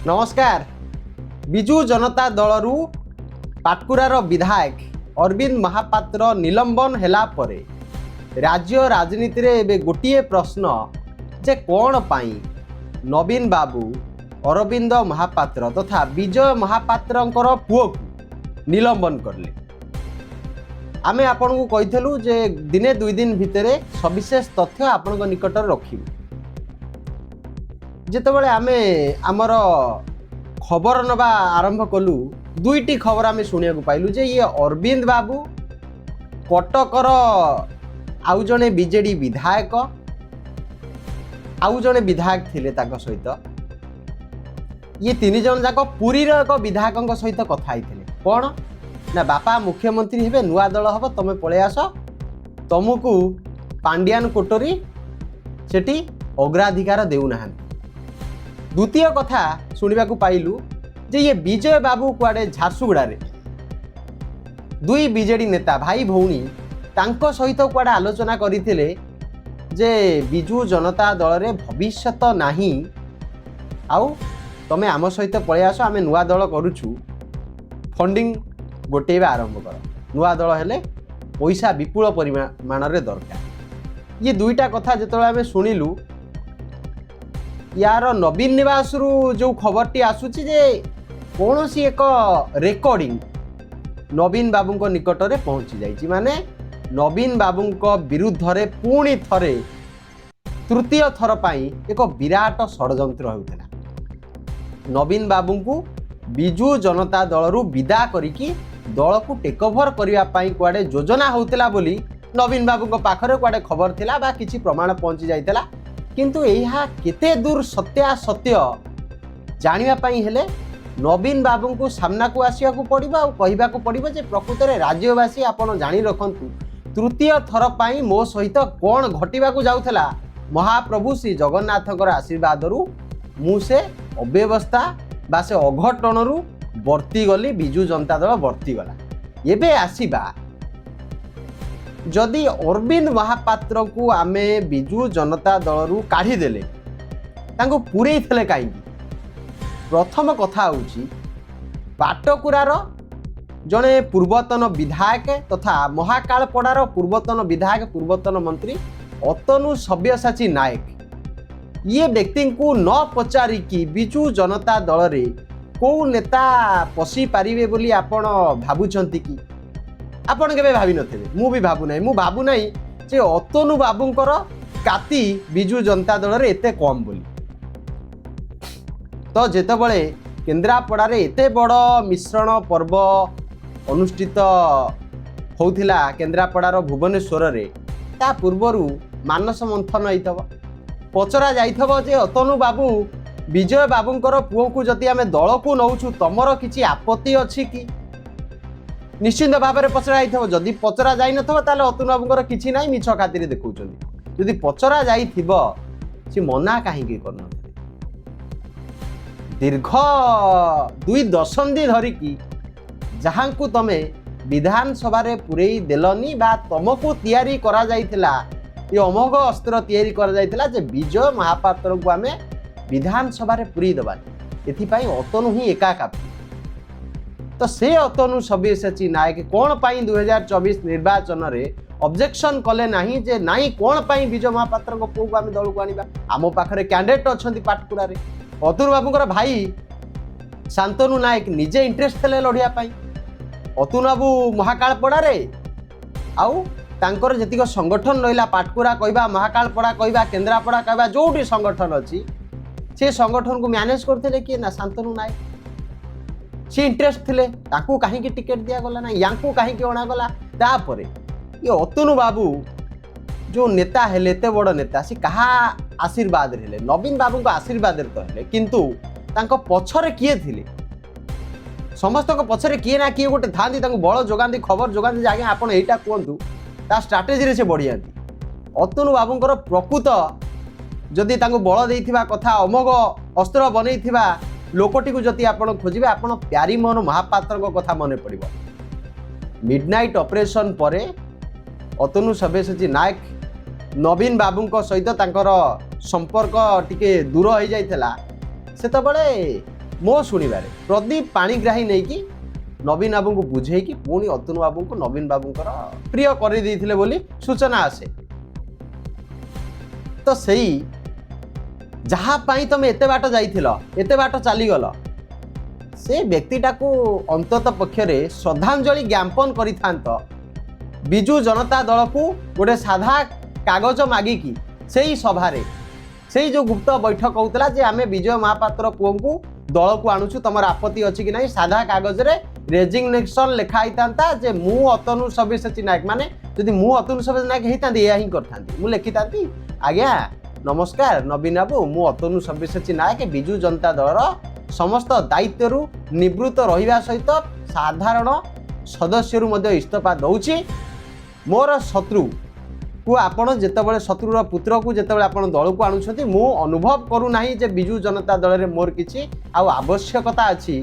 नमस्कार। विजु जनता दलरू पाटकुरार विधायक अरविंद महापात्र निलंबन हेला परे राज्य राजनीति रे एबे गोटिए प्रश्न जे कौन पाई नवीन बाबू अरविंद महापात्र तथा विजय महापात्रंकर पुओ को निलंबन करले। आमे आपन को कहिथलु जे दिने दुई दिन भितरे सविशेष तथ्य आपन निकट रखिबु। जेतेबेले आमे आमर खबर नबा आरंभ कलु दुईटी खबर आमे सुनिया को पाइलु जे ये अरविंद बाबू कटकर आउ जने बीजेडी विधायक आउ जने विधायक थिले ताको सहित ये तीन जन जाक पुरी रो एक विधायक सहित कथा आइथिले। कोन ना बापा मुख्यमंत्री हेबे नुआ दल हबो तमे पळे आस तुमको पांडियान कोटरी सेठी अग्राधिकार देउ नाहन। द्वितीय कथा सुनिबा को पाइलु जे ये विजय बाबू कुआडे झारसुगुड़ा रे दुई बीजेडी नेता भाई भौणी तांको सहित कुआडे आलोचना करिथिले जे विजु जनता दल रे भविष्यत नाही आउ तमे आम सहित पळे आस आमे नुआ दल करूछु फंडिंग गोटेबा आरंभ कर नुआ दल हेले पैसा विपुल परिमाण रे दरकार। ये दुईटा कथा जेतले आमे सुनिलु यार नवीन निवास रु जो खबरटी आसुची जे कौन सी एक रेकर्डिंग नवीन बाबू को निकट में पहुंची जाइए माने नवीन बाबू विरुद्ध रे पुणी थरे तृतीय थर पाई एक विराट षड्यंत्र होता। नवीन बाबू को विजु जनता दल रु विदा करिकी दल को टेक ओवर करने कुआडे योजना होता बोली नवीन बाबू पाखरे कुआडे खबर थिला बा किछि प्रमाण पहुंची जाइतला। किंतु यह केते दूर सत्यासत्य जानिबा पई हेले नवीन बाबू को सामना को आसिया को पड़िबा और कहबा को पड़िबा जे प्रकृत रे राज्यवासी आपण जानि रखंतु तृतीय थर पाई मो सहित कोन घटिबा को जाउथला महाप्रभु श्री जगन्नाथकर आशीर्वाद रु मु से अव्यवस्था बा से अघटन रु वर्ती गली विजु जनता दल वर्ती गला। एबे आसीबा जदि अरविंद महापात्र को आमे विजु जनता दल रु काढ़ी देले तांको पुरई थले काई प्रथम कथा होची पाटकुरार जड़े पूर्वतन विधायक तथा महाकालपड़ार पूर्वतन विधायक पूर्वतन मंत्री अतनु सब्यसाची नायक ये व्यक्ति को न पचारिकी विजु जनता दल रे को नेता पशि पारिबे बोली आपण भाबुचंती कि आपण केबे भाबी नथिबे मु भी भाबु नाही मु भाबु नाही जे अतनु बाबूंकर काती विजु जनता दल रे एते कम बोली। तो जेतेबेले केन्द्रापड़ा एते बड़ मिश्रण पर्व अनुष्ठित होउथिला केन्द्रापड़ार भुवनेश्वर रे ता पूर्वरु मानस मंथन होइथबो पचरा जाइथबो जे अतनु बाबू विजय बाबूंकर पुओ को जति आमे दल को नौछु तमर किछि आपत्ति अछि कि निश्चिंत भाव में पचरा जाइथबो। जदि पचरा जाई नथबो ताले अतनु बाबूंकर किछि नाही मिछ खातिर देखौचंदी जदि पचरा जाइथिबो से मना काहे के करन दीर्घ 2 दशंधि धरिकी जहां को तमे विधानसभा रे पुरई देलनी बा तुमको तैयारी करा जाइथिला ये अमोघ अस्त्र तैयारी करा जाइथिला जे विजय महापात्र को आमे विधानसभा रे पुरई दबानी एथिपाई अतनु ही एका काफी। तो से अतनु सब्यसाची नायक कौन पाई 2024 निर्वाचन रे ऑब्जेक्शन कले नाही जे नाही कौन पाई विजय महापात्र को पुओ को आमे दल को आनिबा आमो पाखरे कैंडिडेट अछंती पाटकुरा रे अतुल बाबूंकर भाई शांतनु नायक निजे इंटरेस्ट थे लड़िया अतुल बाबू महाकालपड़ा रे आउ तांकर जतिक संगठन रहा पाटकुरा कहवा महाकालपड़ा कहवा केन्द्रापड़ा कहवा जोटी संगठन अच्छी से संगठन को मैनेज करते किए ना शांतनु नायक सी इंटरेस्ट थे कहीं टिकेट दिगला ना या कहीं अणागला तापर ये अतनु बाबू जो नेता हेले एते बड़ नेता सी कहा आशीर्वाद हेले नवीन बाबू को आशीर्वाद तो हेले किंतु तांको पछरे किए थिले समस्त को पछरे किए ना किए गोटे थांती तांको बळ जोगांती खबर जोगांती आगे आपण एटा कहंतु ता स्ट्रेटजी रे से बढ़ियाती अतनु बाबूंकर प्रकृत जदि तांको बळ देइथिबा कथा अमोघ अस्त्र बनैथिबा लोकटी को जति आपण खोजिबे आपण प्यारीमोहन महापात्र को कथा मने पड़िबो। मिडनाइट ऑपरेशन परे अतनु सब्यसाची नायक नवीन बाबू सहित संपर्क टिके दूर हो जाइथिला सेतबेले मो शुणवे प्रदीप पाणिग्राही नहीं कि नवीन बाबू को बुझे कि पुणी अतनु बाबू को नवीन बाबू प्रिय कर बोली सूचना आसे तो सही जहाँ तुम एते बाट जाइथिल एते बाट चलीगल से व्यक्तिटा को अंतत पक्षरे श्रद्धांजलि ज्ञापन करिथांत बिजु जनता दल को गोटे साधा कागज मागिकी से सभारे से जो गुप्त बैठक होता जे आमे विजय महापात्र पुओं को दल को आणुछु तमर आपत्ति अछि कि नहीं साधा कागज रे रेजिग्नेशन लिखाई था जे मु अतनु सब्यसाची नायक माने जदि मु अतनु सब्यसाची नायक हेतांती या ही करथांती मु लिखितांती आज्ञा नमस्कार नवीन बाबू मु अतनु सब्यसाची नायक विजु जनता दलर समस्त दायित्व निवृत्त रहिबा सहित साधारण सदस्य मध्य इस्तीफा दउछि मोर शत्रु को आपण जेतेबेले शत्रुर पुत्र को जेतेबेले आपण दल को आणुछंती मु अनुभव करू नाही जे विजु जनता दल रे मोर किछि आ आवश्यकता अछि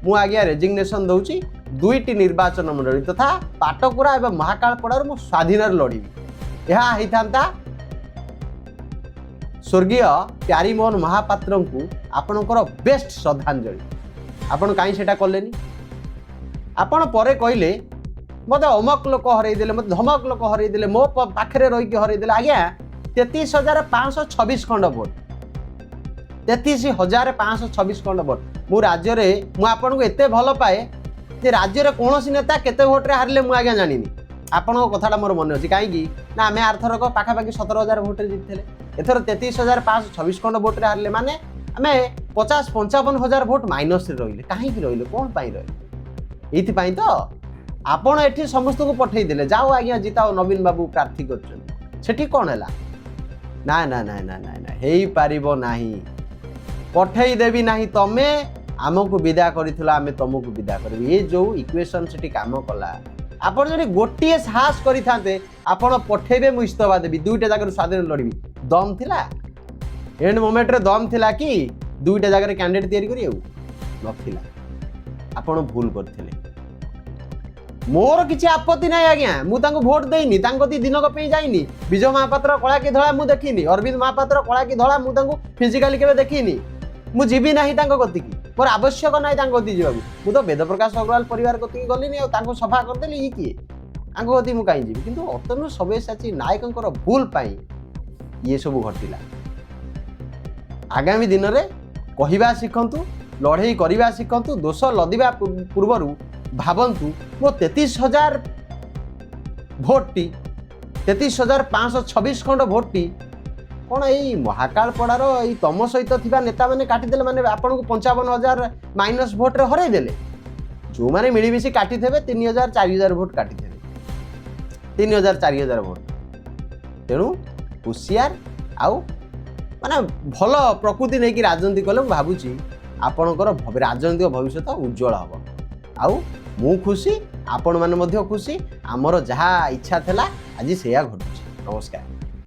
मु आज्ञा रेजिग्नेशन दउछि दुईटी निर्वाचन मंडली तथा पाटकुरा एवं महाकालपड़ार मु स्वाधीन लड़िबी यह हेतांता स्वर्गीय प्यारीमोहन महापात्र को आपणकर बेस्ट श्रद्धांजलि आपण कहीं सेटा कलेनी आपण परे कहले मत अमक लोक हरईदे मत धमक लोक हरईदे मो पाखे रहीकि हरईदे आज्ञा 33,526 खंड भोट 33,526 खंड भोट मु राज्य में मुझे एत भल पाए जे राज्य में कौन नेता केते भोट्रे हारे मुझे आज्ञा जानी आपण कथाटा मोर मन अच्छी कहीं ना आम आरथरक पाखापाखि 17,000 भोट्रे जीतले एथर 33,526 खंड भोट्रे हारे माने आम 50-55,000 भोट माइनस रही कहीं रही कौन रही ये तो आपण एठी समस्त को पठे देले जाओ आज्ञा जिताओ नवीन बाबू प्रार्थी कर कौन है ना ना ना ना ना ना हेई पारिबो नाही पठे देवी नाही तमे आमको विदा करिथिला आमे तुमको विदा करबी ये जो इक्वेशन सेठी काम कला आपण जदि गोटिए साहस करिथांते आपण पठेबे मु इस्तफा देबी दुईटा जगह स्वाधीन लड़बी दम थिला एंड मोमेंट रे दम थिला कि दुईटा जगह कैंडिडेट तैयारी करियो नथिला आपण भूल करथिले मोर किसी आपत्ति नहीं आज्ञा मुझे भोट देनी दिनक जाइनी विजय महापात्र कला कि धड़ा मुझे देखनी अरविंद महापात्र कला कि धड़ा मुझे फिजिकाली केवे देखनी मु जीवी ना गति की मोर आवश्यक ना गति जावाक मु तो वेद प्रकाश अग्रवाल परिवार गति गलिनी सफा करदेली ये किए गति मुझे कहीं जीवी किंतु अतनु सब्यसाची नायक भूल पाई ये सब घटिला आगामी दिन में कहवा शिखु लड़े करवा शिखु दोष लदिवा पूर्वर भावंतु मो 33,000 भोटी 33,526 खंड भोटी कौन यही महाकालपड़ार तम सहित थिबा नेता मैंने काटिदेले माने आपन को 55,000 माइनस भोट्रे हरई देले जो मैंने मिलमिशी काटी थे 3,000-4,000 भोट काटी थे 3,000-4,000 भोट तेणु हुशियार आउ माने भल प्रकृति नहीं कि राजनीति कले भावुची आपणकर राजनीतिक भविष्य उज्जवल हम आउ मु खुशी आपण माने मध्य खुशी आमर जहाँ इच्छा थिला आज सेया घटुची नमस्कार।